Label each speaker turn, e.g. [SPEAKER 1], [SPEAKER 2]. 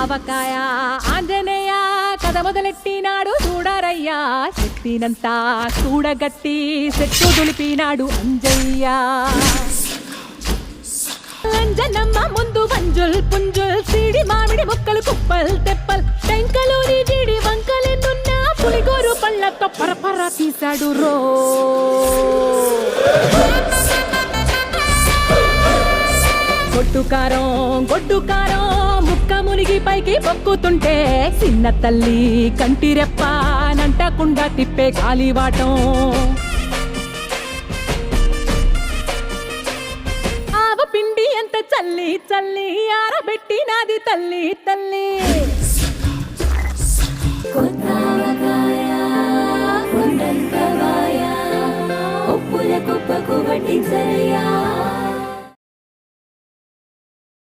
[SPEAKER 1] ఆవకాయ ఆంజనేయ కథ మొదలెట్టినాడు చూడరయ్యా శక్తినంతా చూడగట్టి చెట్టు దులిపినాడు అంజయ్య అంజనమ్మ ముందు వంజుల్ పుంజుల్ సిడి మామిడి మొక్కలు కుప్పల్ తెప్పల్ టెంకలోని జీడి వంకలెన్నున్నా పులిగోరు పళ్ళతో పరపర తీశాడు రో గొడ్డు కారం ముక్క మునిగి పైకి పొక్కుతుంటే చిన్న తల్లి కంటిరెప్ప నంటకుండా తిప్పే గాలివాటం ఆవ పిండి ఎంత చల్లి చల్లి ఆరబెట్టినాది తల్లి తల్లి
[SPEAKER 2] ఒప్పుల కుప్పకు వడ్డించరయ్యా